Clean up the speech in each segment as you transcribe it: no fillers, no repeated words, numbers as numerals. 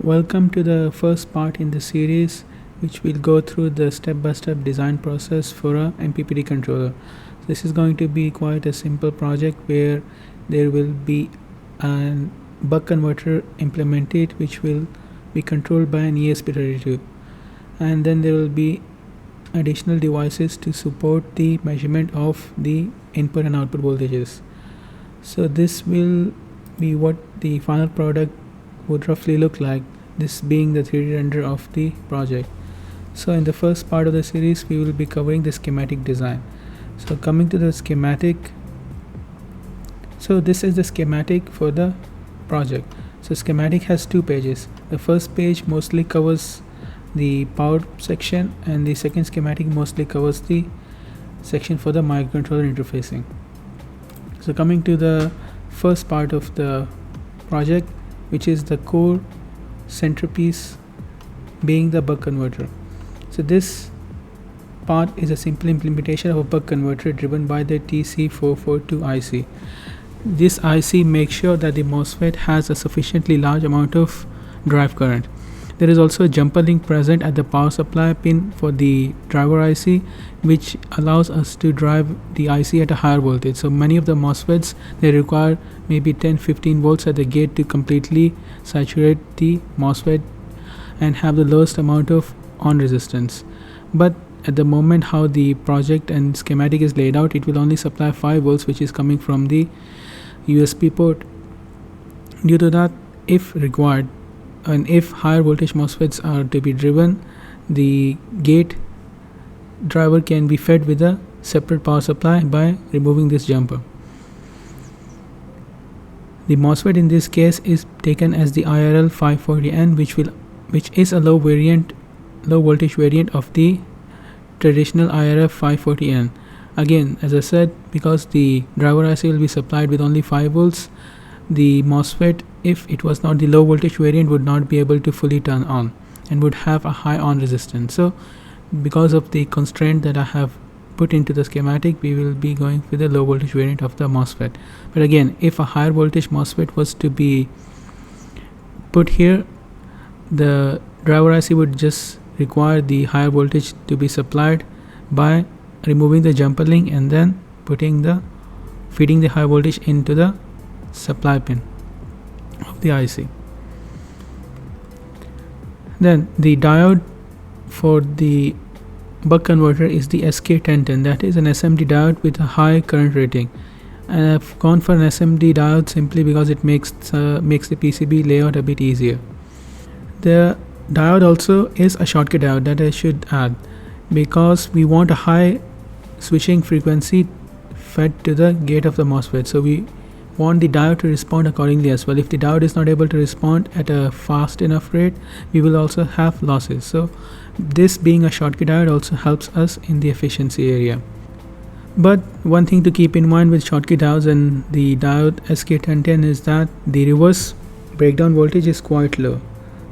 Welcome to the first part in the series, which will go through the step-by-step design process for a MPPT controller. This is going to be quite a simple project where there will be a buck converter implemented, which will be controlled by an ESP32, and then there will be additional devices to support the measurement of the input and output voltages. So this will be what the final product would roughly look like, this being the 3D render of the project. So in the first part of the series we will be covering the schematic design. So coming to the schematic, so this is the schematic for the project. So schematic has two pages. The first page mostly covers the power section, and the second schematic mostly covers the section for the microcontroller interfacing. So coming to the first part of the project, which is the core centerpiece being the buck converter. So this part is a simple implementation of a buck converter driven by the TC442 IC. This IC makes sure that the MOSFET has a sufficiently large amount of drive current. There is also a jumper link present at the power supply pin for the driver IC, which allows us to drive the IC at a higher voltage. So many of the MOSFETs, they require maybe 10-15 volts at the gate to completely saturate the MOSFET and have the lowest amount of on resistance. But at the moment how the project and schematic is laid out, it will only supply 5 volts, which is coming from the USB port. Due to that, if required, and if higher voltage MOSFETs are to be driven, the gate driver can be fed with a separate power supply by removing this jumper. The MOSFET in this case is taken as the IRL 540N, which is a low voltage variant of the traditional IRF 540N. Again, as I said, because the driver IC will be supplied with only 5 volts, the MOSFET, if it was not the low voltage variant, would not be able to fully turn on and would have a high on resistance. So because of the constraint that I have put into the schematic, we will be going with the low voltage variant of the MOSFET. But again, if a higher voltage MOSFET was to be put here, the driver IC would just require the higher voltage to be supplied by removing the jumper link and then feeding the high voltage into the supply pin of the IC. Then the diode for the buck converter is the SK1010. That is an SMD diode with a high current rating, and I've gone for an SMD diode simply because it makes the PCB layout a bit easier. The diode also is a Schottky diode, that I should add, because we want a high switching frequency fed to the gate of the MOSFET. So we want the diode to respond accordingly as well. If the diode is not able to respond at a fast enough rate, we will also have losses. So this being a Schottky diode also helps us in the efficiency area. But one thing to keep in mind with Schottky diodes and the diode SK1010 is that the reverse breakdown voltage is quite low.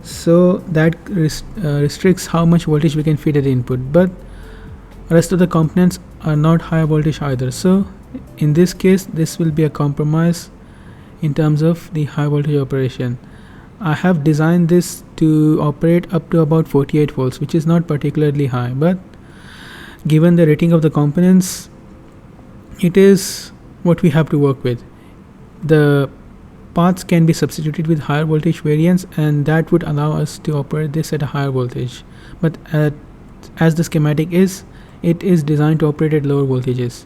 So that restricts how much voltage we can feed at the input, but rest of the components are not high voltage either. So in this case, this will be a compromise in terms of the high voltage operation. I have designed this to operate up to about 48 volts, which is not particularly high, but given the rating of the components, it is what we have to work with. The paths can be substituted with higher voltage variants, and that would allow us to operate this at a higher voltage. But as the schematic is, it is designed to operate at lower voltages.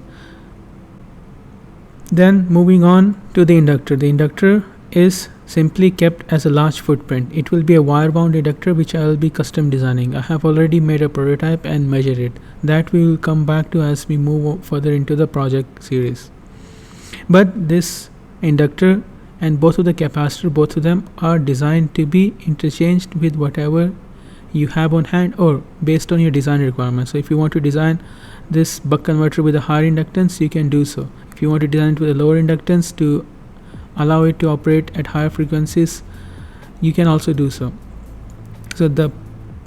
Then moving on to the inductor. The inductor is simply kept as a large footprint. It will be a wire bound inductor, which I will be custom designing. I have already made a prototype and measured it. That we will come back to as we move further into the project series. But this inductor and both of the capacitor, both of them are designed to be interchanged with whatever you have on hand or based on your design requirements. So if you want to design this buck converter with a higher inductance, you can do so. If you want to design it with a lower inductance to allow it to operate at higher frequencies, you can also do so. So the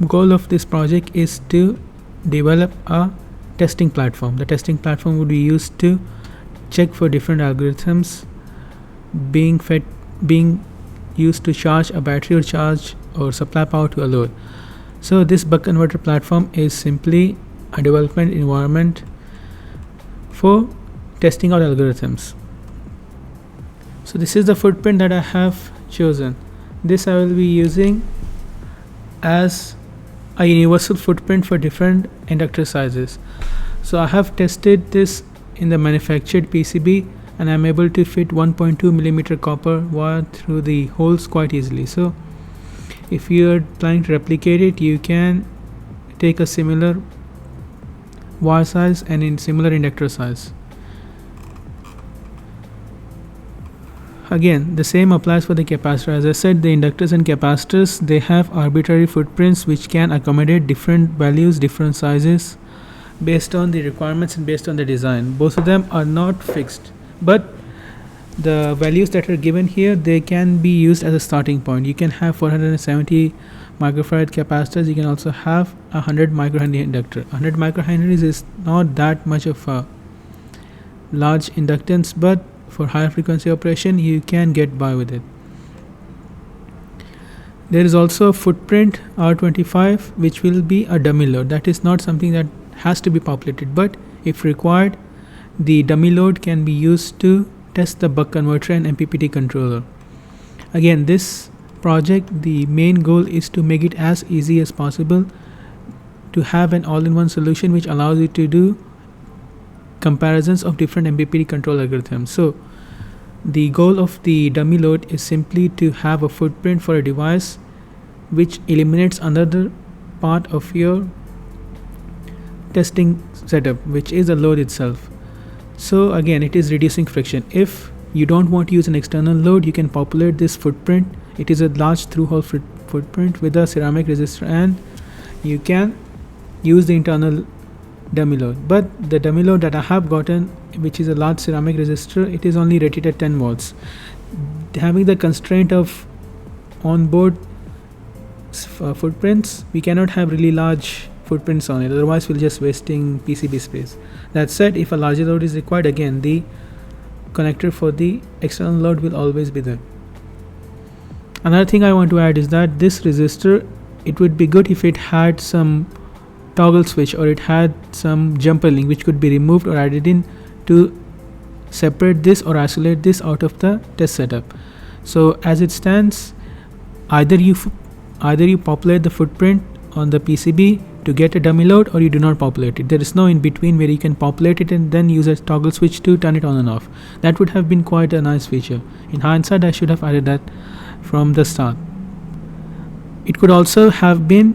goal of this project is to develop a testing platform. The testing platform would be used to check for different algorithms being used to charge a battery or supply power to a load. So this buck converter platform is simply a development environment for testing out algorithms. So this is the footprint that I have chosen. This I will be using as a universal footprint for different inductor sizes. So I have tested this in the manufactured PCB, and I'm able to fit 1.2 millimeter copper wire through the holes quite easily. So if you are planning to replicate it, you can take a similar wire size and in similar inductor size. Again, the same applies for the capacitor. As I said, the inductors and capacitors, they have arbitrary footprints which can accommodate different values, different sizes based on the requirements and based on the design. Both of them are not fixed, but the values that are given here, they can be used as a starting point. You can have 470 microfarad capacitors. You can also have a 100 microhenry inductor. 100 microhenries is not that much of a large inductance, but for higher frequency operation you can get by with it. There is also a footprint R25 which will be a dummy load. That is not something that has to be populated, but if required, the dummy load can be used to test the buck converter and MPPT controller. Again, this project, the main goal is to make it as easy as possible to have an all-in-one solution which allows you to do comparisons of different MPPT control algorithms. So the goal of the dummy load is simply to have a footprint for a device which eliminates another part of your testing setup, which is the load itself. So again, it is reducing friction. If you don't want to use an external load, you can populate this footprint. It is a large through-hole footprint with a ceramic resistor, and you can use the internal dummy load. But the dummy load that I have gotten, which is a large ceramic resistor, it is only rated at 10 volts. Having the constraint of onboard footprints, we cannot have really large footprints on it, otherwise we're just wasting PCB space. That said, if a larger load is required, again the connector for the external load will always be there. Another thing I want to add is that this resistor, it would be good if it had some toggle switch or it had some jumper link which could be removed or added in to separate this or isolate this out of the test setup. So as it stands, either you populate the footprint on the PCB to get a dummy load, or you do not populate it. There is no in between where you can populate it and then use a toggle switch to turn it on and off. That would have been quite a nice feature. In hindsight, I should have added that from the start. It could also have been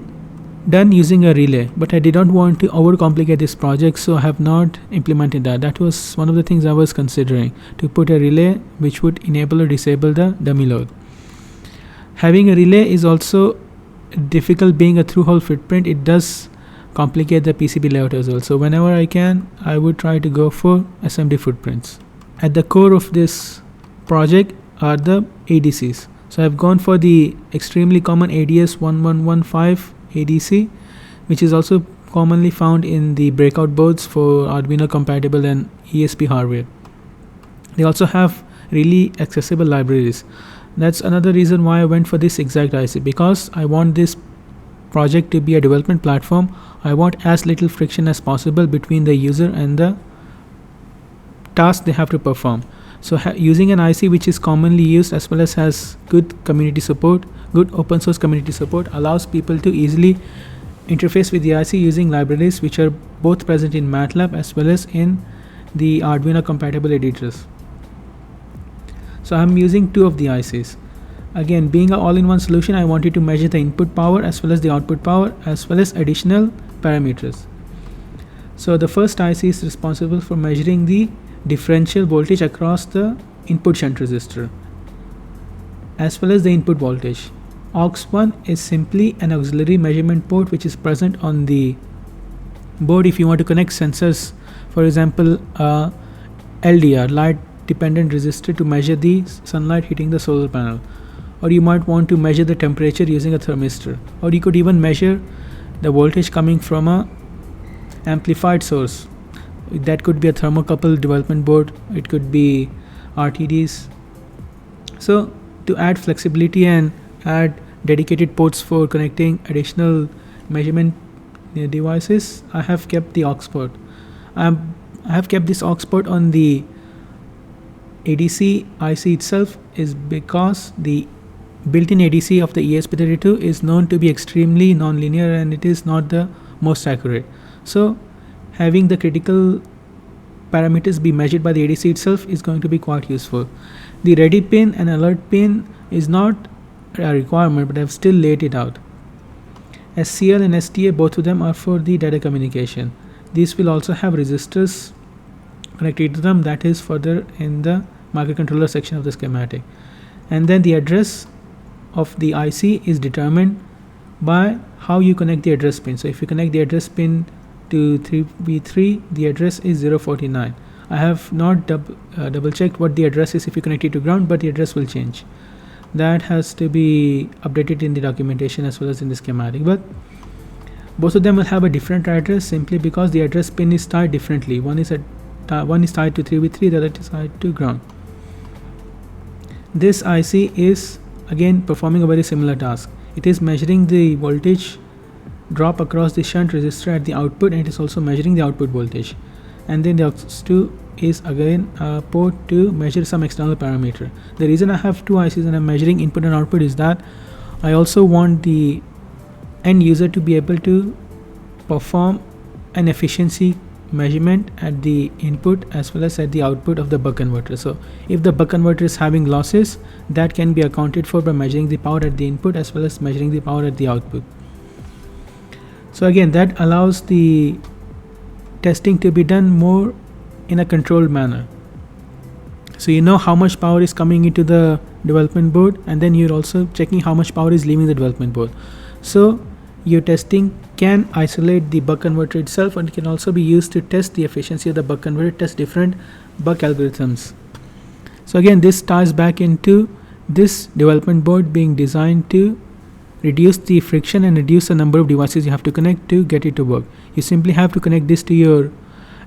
done using a relay, but I did not want to overcomplicate this project, so I have not implemented that. That was one of the things I was considering, to put a relay which would enable or disable the dummy load. Having a relay is also difficult. Being a through-hole footprint, it does complicate the PCB layout as well. So whenever I can, I would try to go for SMD footprints. At the core of this project are the ADCs. So I've gone for the extremely common ADS1115 ADC, which is also commonly found in the breakout boards for Arduino compatible and ESP hardware. They also have really accessible libraries. That's another reason why I went for this exact IC, because I want this project to be a development platform. I want as little friction as possible between the user and the task they have to perform. So using an IC which is commonly used as well as has good community support, good open source community support, allows people to easily interface with the IC using libraries which are both present in MATLAB as well as in the Arduino compatible editors. So I'm using two of the ICs. Again, being an all-in-one solution, I wanted to measure the input power as well as the output power as well as additional parameters. So the first IC is responsible for measuring the differential voltage across the input shunt resistor as well as the input voltage. AUX1 is simply an auxiliary measurement port which is present on the board if you want to connect sensors, for example LDR, light dependent resistor, to measure the sunlight hitting the solar panel, or you might want to measure the temperature using a thermistor, or you could even measure the voltage coming from a amplified source. That could be a thermocouple development board, it could be RTDs. So to add flexibility and add dedicated ports for connecting additional measurement devices, I have kept the aux port. I have kept this aux port on the ADC IC itself is because the built-in ADC of the ESP32 is known to be extremely non-linear and it is not the most accurate. So having the critical parameters be measured by the ADC itself is going to be quite useful. The ready pin and alert pin is not a requirement, but I've still laid it out. SCL and STA, both of them are for the data communication. These will also have resistors connected to them, that is further in the microcontroller section of the schematic. And then the address of the IC is determined by how you connect the address pin. So if you connect the address pin to 3v3, the address is 049. I have not double checked what the address is if you connect it to ground, but the address will change. That has to be updated in the documentation as well as in the schematic, but both of them will have a different address simply because the address pin is tied differently. One is tied to 3v3, the other is tied to ground. This IC is again performing a very similar task. It is measuring the voltage drop across the shunt resistor at the output, and it is also measuring the output voltage. And then the aux2 is again a port to measure some external parameter. The reason I have two ICs and I'm measuring input and output is that I also want the end user to be able to perform an efficiency measurement at the input as well as at the output of the buck converter. So if the buck converter is having losses, that can be accounted for by measuring the power at the input as well as measuring the power at the output. So again, that allows the testing to be done more in a controlled manner. So you know how much power is coming into the development board, and then you're also checking how much power is leaving the development board. So your testing can isolate the buck converter itself, and it can also be used to test the efficiency of the buck converter, test different buck algorithms. So again, this ties back into this development board being designed to reduce the friction and reduce the number of devices you have to connect to get it to work. You simply have to connect this to your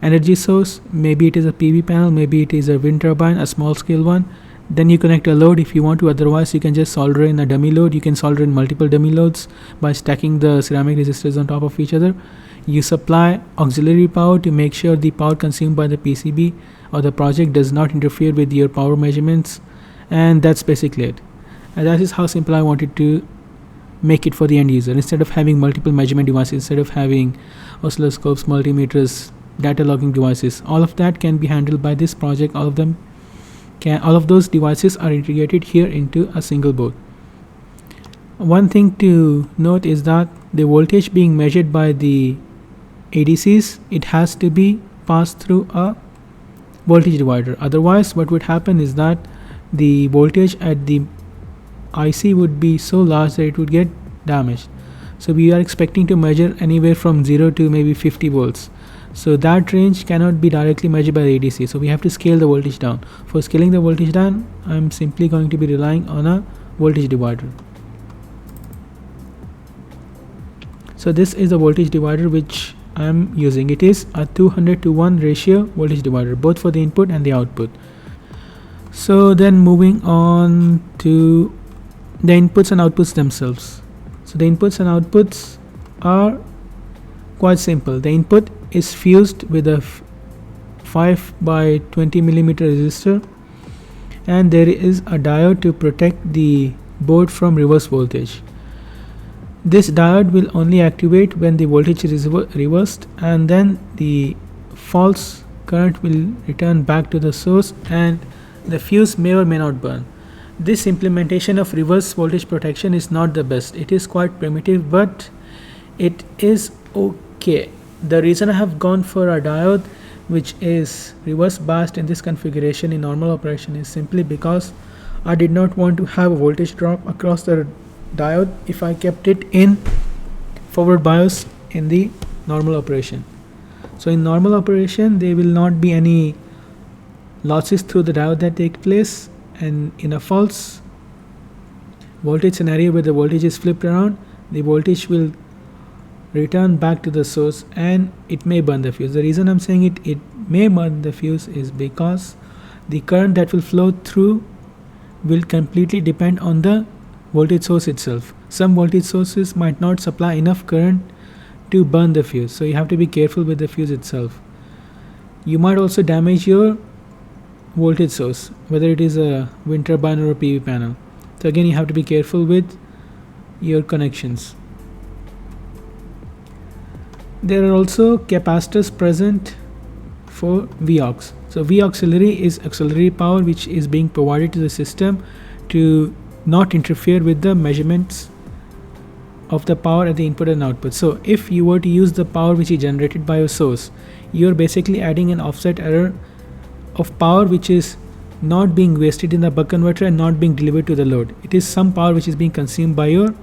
energy source. Maybe it is a PV panel, maybe it is a wind turbine, a small scale one. Then you connect a load if you want to. Otherwise you can just solder in a dummy load. You can solder in multiple dummy loads by stacking the ceramic resistors on top of each other. You supply auxiliary power to make sure the power consumed by the PCB or the project does not interfere with your power measurements, and that's basically it. And that is how simple I wanted to make it for the end user. Instead of having multiple measurement devices, instead of having oscilloscopes, multimeters, data logging devices, all of that can be handled by this project. All of those devices are integrated here into a single board. One thing to note is that the voltage being measured by the ADCs, it has to be passed through a voltage divider. Otherwise what would happen is that the voltage at the IC would be so large that it would get damaged. So we are expecting to measure anywhere from 0 to maybe 50 volts. So that range cannot be directly measured by the ADC. So we have to scale the voltage down. For scaling the voltage down, I'm simply going to be relying on a voltage divider. So this is the voltage divider which I'm using. It is a 200:1 ratio voltage divider, both for the input and the output. So then moving on to the inputs and outputs themselves. So the inputs and outputs are quite simple. The input is fused with a 5 by 20 millimeter resistor, and there is a diode to protect the board from reverse voltage. This diode will only activate when the voltage is reversed, and then the false current will return back to the source and the fuse may or may not burn. This implementation of reverse voltage protection is not the best. It is quite primitive, but it is okay. The reason I have gone for a diode which is reverse biased in this configuration in normal operation is simply because I did not want to have a voltage drop across the diode if I kept it in forward bias in the normal operation. So in normal operation there will not be any losses through the diode that take place, and in a false voltage scenario where the voltage is flipped around, the voltage will return back to the source and it may burn the fuse. The reason I'm saying it may burn the fuse is because the current that will flow through will completely depend on the voltage source itself. Some voltage sources might not supply enough current to burn the fuse, so you have to be careful with the fuse itself. You might also damage your voltage source, whether it is a wind turbine or a PV panel. So again, you have to be careful with your connections. There are also capacitors present for Vaux. So V auxiliary is auxiliary power which is being provided to the system to not interfere with the measurements of the power at the input and output. So if you were to use the power which is generated by your source, you're basically adding an offset error of power which is not being wasted in the buck converter and not being delivered to the load. It is some power which is being consumed by your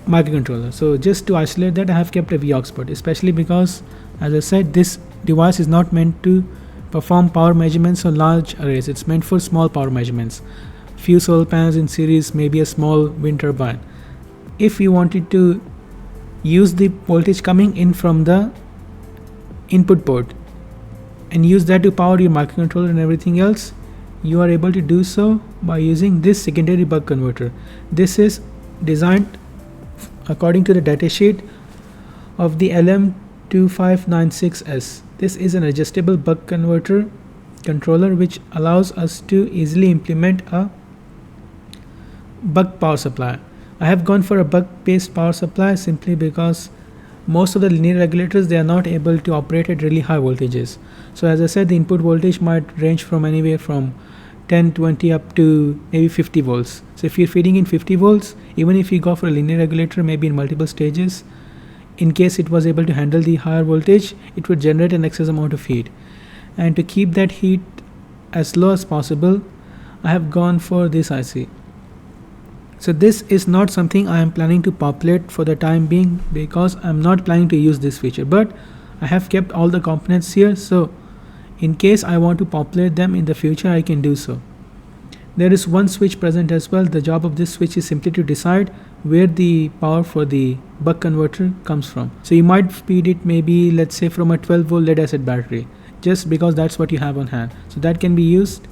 microcontroller. So just to isolate that, I have kept a Vaux port, especially because, as I said, this device is not meant to perform power measurements on large arrays. It's meant for small power measurements. Few solar panels in series, maybe a small wind turbine. If you wanted to use the voltage coming in from the input port and use that to power your microcontroller and everything else, you are able to do so by using this secondary buck converter. This is designed according to the datasheet of the LM2596S. This is an adjustable buck converter controller which allows us to easily implement a buck power supply. I have gone for a buck based power supply simply because most of the linear regulators, they are not able to operate at really high voltages. So as I said, the input voltage might range from anywhere from 10, 20 up to maybe 50 volts. So if you're feeding in 50 volts, even if you go for a linear regulator maybe in multiple stages, in case it was able to handle the higher voltage, it would generate an excess amount of heat. And to keep that heat as low as possible, I have gone for this IC. So this is not something I am planning to populate for the time being because I am not planning to use this feature, but I have kept all the components here, so in case I want to populate them in the future, I can do so. There is one switch present as well. The job of this switch is simply to decide where the power for the buck converter comes from. So you might feed it maybe, let's say, from a 12 volt lead acid battery, just because that's what you have on hand. So that can be used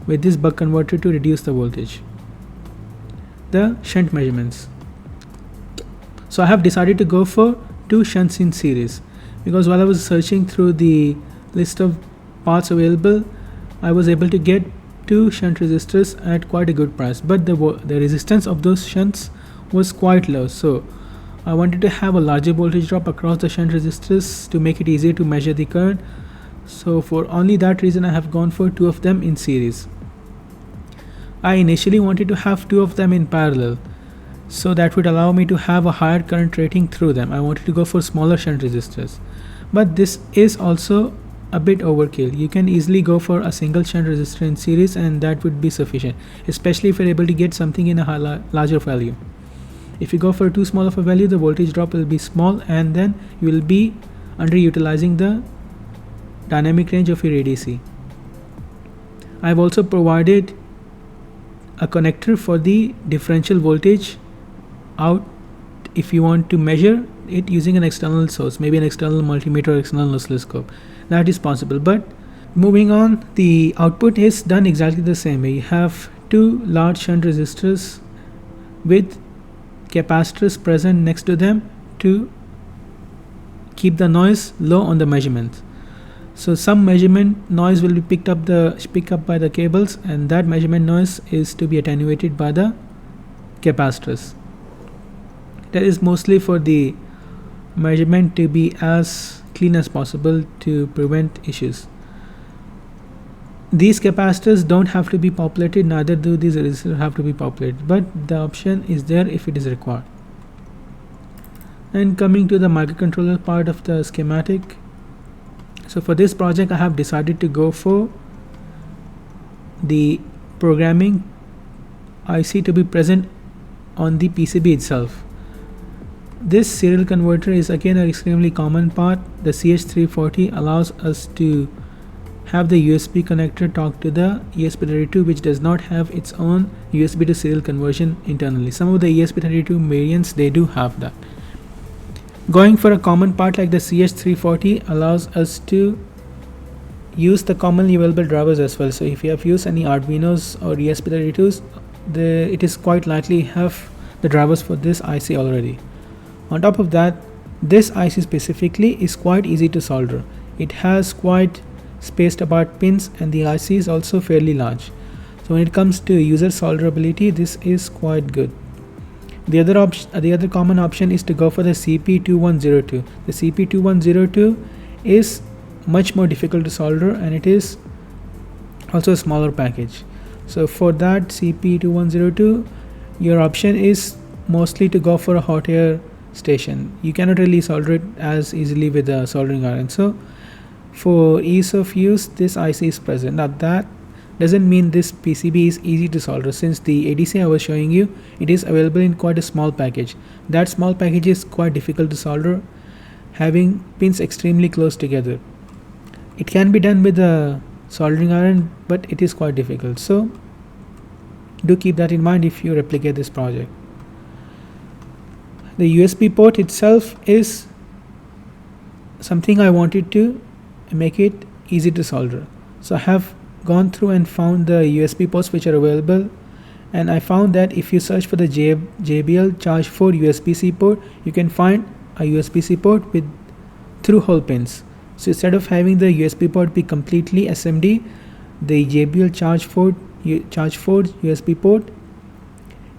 with this buck converter to reduce the voltage. The shunt measurements. So I have decided to go for 2 shunts in series because while I was searching through the list of parts available, I was able to get 2 shunt resistors at quite a good price, but the resistance of those shunts was quite low. So I wanted to have a larger voltage drop across the shunt resistors to make it easier to measure the current. So for only that reason, I have gone for 2 of them in series. I initially wanted to have 2 of them in parallel, so that would allow me to have a higher current rating through them. I wanted to go for smaller shunt resistors, but this is also a bit overkill. You can easily go for a single shunt resistor in series and that would be sufficient, especially if you're able to get something in a larger value. If you go for too small of a value, the voltage drop will be small and then you will be underutilizing the dynamic range of your ADC. I've also provided a connector for the differential voltage out if you want to measure it using an external source, maybe an external multimeter or external oscilloscope. That is possible. But moving on, the output is done exactly the same way. You have 2 large shunt resistors with capacitors present next to them to keep the noise low on the measurement. So some measurement noise will be picked up by the cables, and that measurement noise is to be attenuated by the capacitors. That is mostly for the measurement to be as clean as possible to prevent issues. These capacitors don't have to be populated, neither do these resistors have to be populated, but the option is there if it is required. And coming to the microcontroller part of the schematic. So for this project, I have decided to go for the programming IC to be present on the PCB itself. This serial converter is again an extremely common part. The CH340 allows us to have the USB connector talk to the ESP32, which does not have its own USB to serial conversion internally. Some of the ESP32 variants, they do have that. Going for a common part like the CH340 allows us to use the commonly available drivers as well. So if you have used any Arduinos or ESP32s, it is quite likely have the drivers for this IC already. On top of that, this IC specifically is quite easy to solder. It has quite spaced apart pins and the IC is also fairly large. So when it comes to user solderability, this is quite good. The other common option is to go for the CP2102. The CP2102 is much more difficult to solder and it is also a smaller package. So for that CP2102, your option is mostly to go for a hot air station. You cannot really solder it as easily with a soldering iron. So for ease of use, this IC is present. Now that doesn't mean this PCB is easy to solder, since the ADC I was showing you, it is available in quite a small package. That small package is quite difficult to solder, having pins extremely close together. It can be done with a soldering iron, but it is quite difficult. So do keep that in mind if you replicate this project. The USB port itself is something I wanted to make it easy to solder. So I have gone through and found the USB ports which are available, and I found that if you search for the JBL Charge 4 USB-C port, you can find a USB-C port with through-hole pins. So instead of having the USB port be completely SMD, the JBL Charge 4 USB port,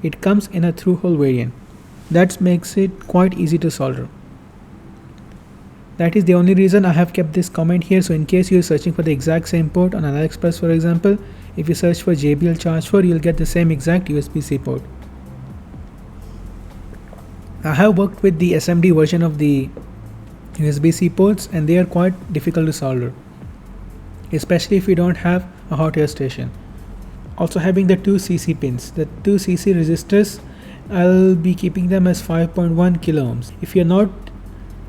it comes in a through-hole variant. That makes it quite easy to solder. That is the only reason I have kept this comment here. So in case you are searching for the exact same port on AliExpress, for example, if you search for JBL Charge 4, you will get the same exact USB-C port. I have worked with the SMD version of the USB-C ports and they are quite difficult to solder, especially if you don't have a hot air station. Also having the 2cc pins, the 2cc resistors, I'll be keeping them as 5.1 kilo ohms. If you're not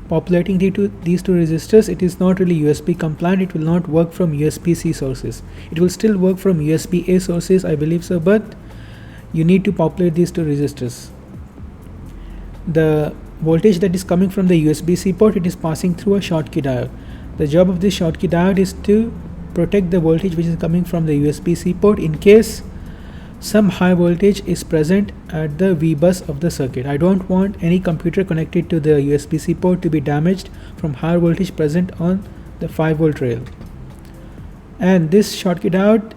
populating these two resistors, it is not really USB compliant. It will not work from USB-C sources. It will still work from USB-A sources, I believe so, but you need to populate these two resistors. The voltage that is coming from the USB-C port, it is passing through a Schottky diode. The job of this Schottky diode is to protect the voltage which is coming from the USB-C port in case some high voltage is present at the V bus of the circuit. I don't want any computer connected to the USB-C port to be damaged from higher voltage present on the 5 volt rail. And this Schottky diode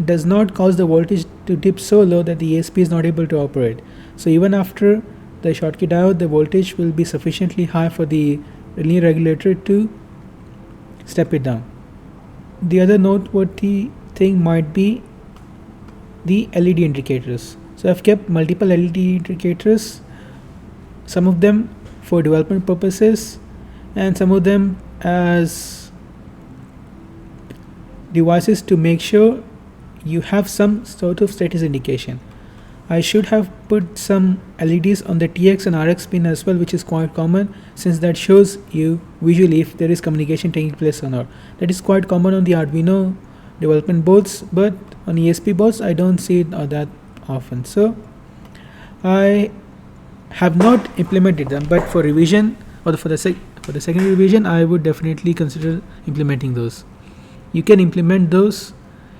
does not cause the voltage to dip so low that the ASP is not able to operate. So even after the Schottky diode, the voltage will be sufficiently high for the linear regulator to step it down. The other noteworthy thing might be the LED indicators. So I've kept multiple LED indicators, some of them for development purposes and some of them as devices to make sure you have some sort of status indication. I should have put some LEDs on the TX and RX pin as well, which is quite common, since that shows you visually if there is communication taking place or not. That is quite common on the Arduino development boards, but on ESP boards I don't see it that often. So I have not implemented them, but for revision or for the second revision I would definitely consider implementing those. You can implement those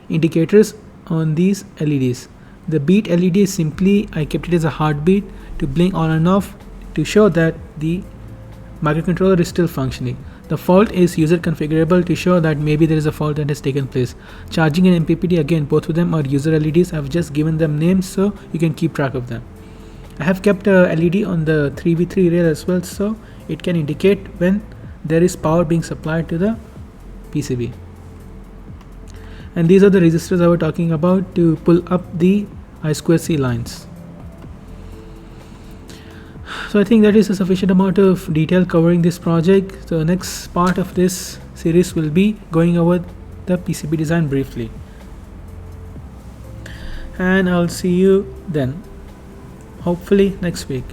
indicators on these LEDs. The beat LED is simply, I kept it as a heartbeat to blink on and off to show that the microcontroller is still functioning. The fault is user configurable to show that maybe there is a fault that has taken place. Charging and MPPT, again both of them are user LEDs. I've just given them names so you can keep track of them. I have kept a LED on the 3v3 rail as well, so it can indicate when there is power being supplied to the PCB. And these are the resistors I was talking about to pull up the I2C lines. So I think that is a sufficient amount of detail covering this project. So the next part of this series will be going over the PCB design briefly. And I'll see you then, hopefully next week.